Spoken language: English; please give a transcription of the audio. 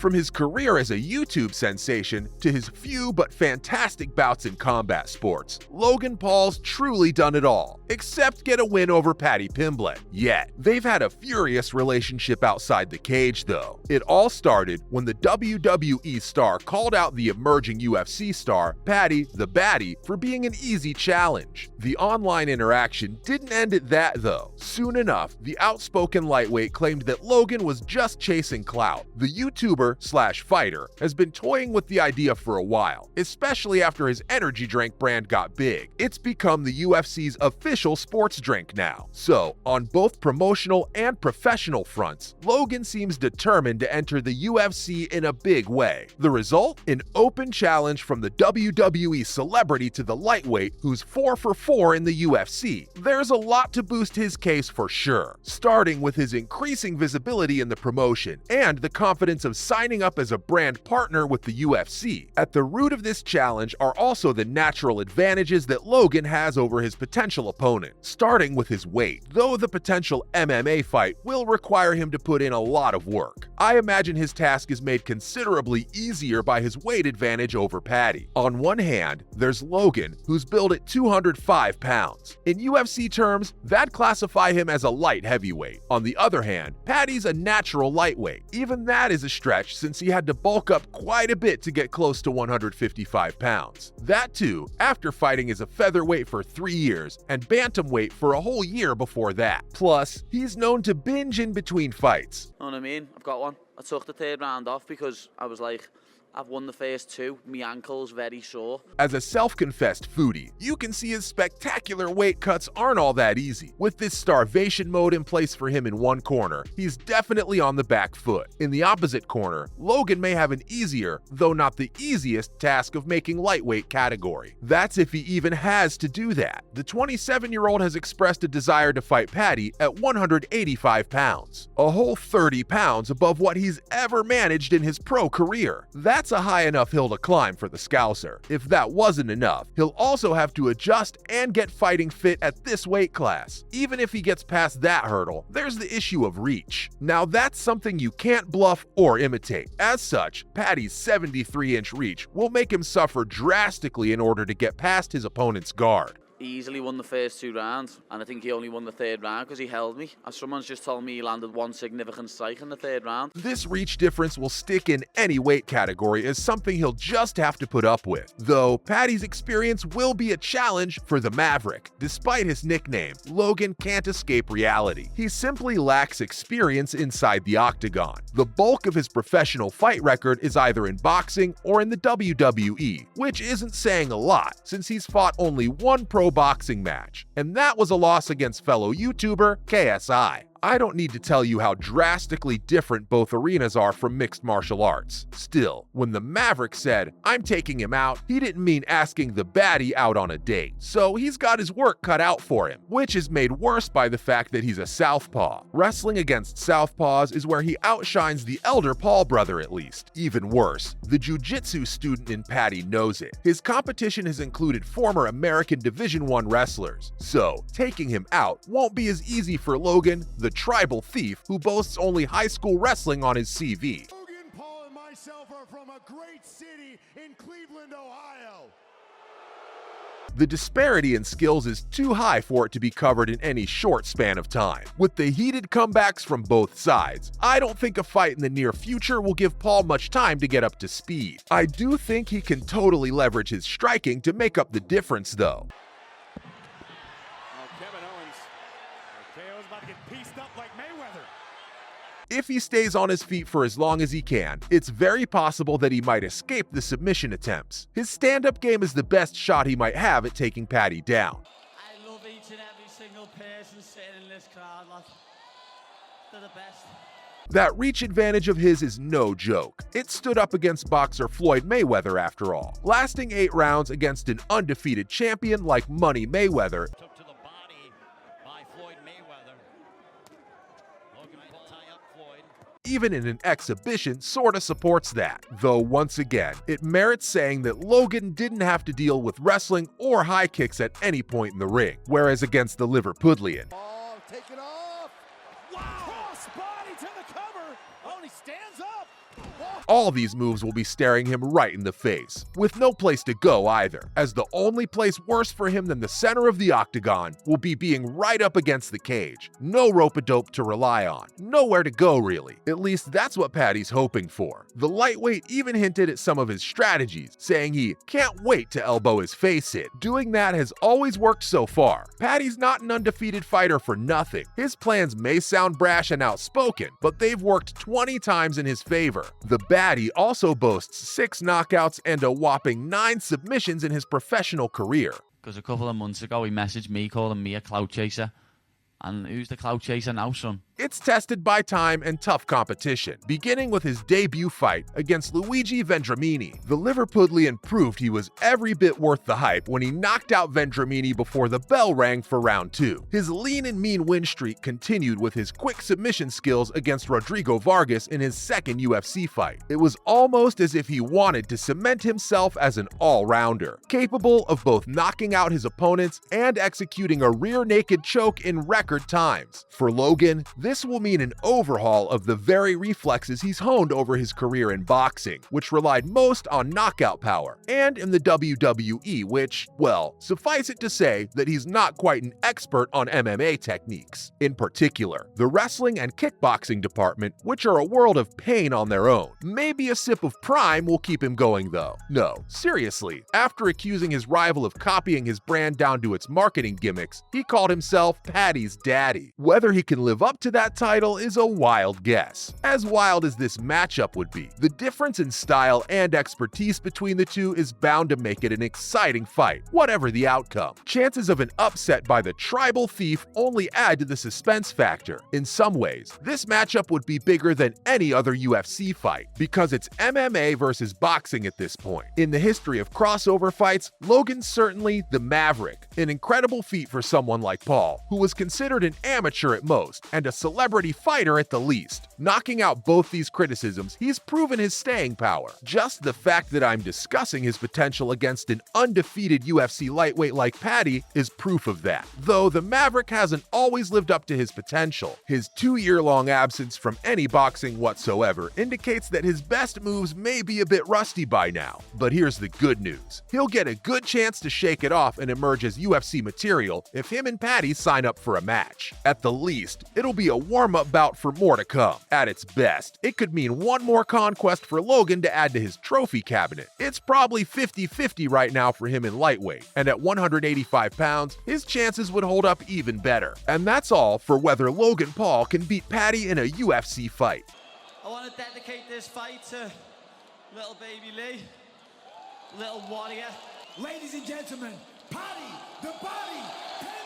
From his career as a YouTube sensation to his few but fantastic bouts in combat sports, Logan Paul's truly done it all, except get a win over Paddy Pimblett. Yet, they've had a furious relationship outside the cage though. It all started when the WWE star called out the emerging UFC star, Paddy the Baddy, for being an easy challenge. The online interaction didn't end at that though. Soon enough, the outspoken lightweight claimed that Logan was just chasing clout. The YouTuber/fighter has been toying with the idea for a while, especially after his energy drink brand got big. It's become the UFC's official sports drink now. So, on both promotional and professional fronts, Logan seems determined to enter the UFC in a big way. The result? An open challenge from the WWE celebrity to the lightweight who's 4 for 4 in the UFC. There's a lot to boost his case for sure, starting with his increasing visibility in the promotion and the confidence of signing up as a brand partner with the UFC. At the root of this challenge are also the natural advantages that Logan has over his potential opponent, starting with his weight, though the potential MMA fight will require him to put in a lot of work. I imagine his task is made considerably easier by his weight advantage over Paddy. On one hand, there's Logan, who's billed at 205 pounds. In UFC terms, that'd classify him as a light heavyweight. On the other hand, Paddy's a natural lightweight. Even that is a stretch since he had to bulk up quite a bit to get close to 155 pounds. That too, after fighting as a featherweight for 3 years and bantamweight for a whole year before that. Plus, he's known to binge in between fights. Know what I mean? I've got one. I took the third round off because I was like, I've won the first 2, my ankle's very sore. As a self-confessed foodie, you can see his spectacular weight cuts aren't all that easy. With this starvation mode in place for him in one corner, he's definitely on the back foot. In the opposite corner, Logan may have an easier, though not the easiest, task of making lightweight category. That's if he even has to do that. The 27-year-old has expressed a desire to fight Paddy at 185 pounds, a whole 30 pounds above what he's ever managed in his pro career. That's a high enough hill to climb for the Scouser. If that wasn't enough, he'll also have to adjust and get fighting fit at this weight class. Even if he gets past that hurdle, there's the issue of reach. Now that's something you can't bluff or imitate. As such, Paddy's 73-inch reach will make him suffer drastically in order to get past his opponent's guard. He easily won the first 2 rounds, and I think he only won the third round because he held me. As someone's just told me, he landed 1 significant strike in the third round. This reach difference will stick in any weight category as something he'll just have to put up with. Though, Paddy's experience will be a challenge for the Maverick. Despite his nickname, Logan can't escape reality. He simply lacks experience inside the octagon. The bulk of his professional fight record is either in boxing or in the WWE, which isn't saying a lot, since he's fought only 1 pro boxing match, and that was a loss against fellow YouTuber KSI. I don't need to tell you how drastically different both arenas are from mixed martial arts. Still, when the Maverick said, "I'm taking him out," he didn't mean asking the baddie out on a date. So he's got his work cut out for him, which is made worse by the fact that he's a southpaw. Wrestling against southpaws is where he outshines the elder Paul brother at least. Even worse, the jiu-jitsu student in Paddy knows it. His competition has included former American Division I wrestlers. So, taking him out won't be as easy for Logan, the tribal thief who boasts only high school wrestling on his CV. Logan Paul and myself are from a great city in Cleveland, Ohio. The disparity in skills is too high for it to be covered in any short span of time. With the heated comebacks from both sides, I don't think a fight in the near future will give Paul much time to get up to speed. I do think he can totally leverage his striking to make up the difference though. If he stays on his feet for as long as he can, it's very possible that he might escape the submission attempts. His stand-up game is the best shot he might have at taking Paddy down. I love each and every single person sitting in this crowd, lad. They're the best. That reach advantage of his is no joke. It stood up against boxer Floyd Mayweather after all, lasting 8 rounds against an undefeated champion like Money Mayweather. Took to the body by Floyd Mayweather. Logan Paul tie up Floyd. Even in an exhibition sorta supports that. Though once again, it merits saying that Logan didn't have to deal with wrestling or high kicks at any point in the ring, whereas against the Liverpudlian, Ball taken off. Wow! Cross body to the cover. Oh, and he stands up. all these moves will be staring him right in the face, with no place to go either, as the only place worse for him than the center of the octagon will be being right up against the cage. No rope-a-dope to rely on. Nowhere to go, really. At least that's what Paddy's hoping for. The lightweight even hinted at some of his strategies, saying he can't wait to elbow his face in. Doing that has always worked so far. Paddy's not an undefeated fighter for nothing. His plans may sound brash and outspoken, but they've worked 20 times in his favor. The baddie also boasts 6 knockouts and a whopping 9 submissions in his professional career. Because a couple of months ago he messaged me calling me a clout chaser. And who's the clout chaser now, son? It's tested by time and tough competition, beginning with his debut fight against Luigi Vendramini. The Liverpudlian proved he was every bit worth the hype when he knocked out Vendramini before the bell rang for round 2. His lean and mean win streak continued with his quick submission skills against Rodrigo Vargas in his second UFC fight. It was almost as if he wanted to cement himself as an all-rounder, capable of both knocking out his opponents and executing a rear naked choke in record times. For Logan, this will mean an overhaul of the very reflexes he's honed over his career in boxing, which relied most on knockout power, and in the WWE, which, well, suffice it to say that he's not quite an expert on MMA techniques. In particular, the wrestling and kickboxing department, which are a world of pain on their own. Maybe a sip of Prime will keep him going though. No, seriously, after accusing his rival of copying his brand down to its marketing gimmicks, he called himself Paddy's daddy. Whether he can live up to that title is a wild guess. As wild as this matchup would be, the difference in style and expertise between the two is bound to make it an exciting fight, whatever the outcome. Chances of an upset by the tribal thief only add to the suspense factor. In some ways, this matchup would be bigger than any other UFC fight, because it's MMA versus boxing at this point. In the history of crossover fights, Logan's certainly the Maverick, an incredible feat for someone like Paul, who was considered an amateur at most, and a celebrity fighter at the least. Knocking out both these criticisms, he's proven his staying power. Just the fact that I'm discussing his potential against an undefeated UFC lightweight like Paddy is proof of that. Though the Maverick hasn't always lived up to his potential. His 2-year-long absence from any boxing whatsoever indicates that his best moves may be a bit rusty by now. But here's the good news. He'll get a good chance to shake it off and emerge as UFC material if him and Paddy sign up for a match. At the least, it'll be a warm-up bout for more to come. At its best, it could mean one more conquest for Logan to add to his trophy cabinet. It's probably 50-50 right now for him in lightweight, and at 185 pounds, his chances would hold up even better. And that's all for whether Logan Paul can beat Paddy in a UFC fight. I want to dedicate this fight to little baby Lee, little warrior. Ladies and gentlemen, Paddy the Body Pimblett.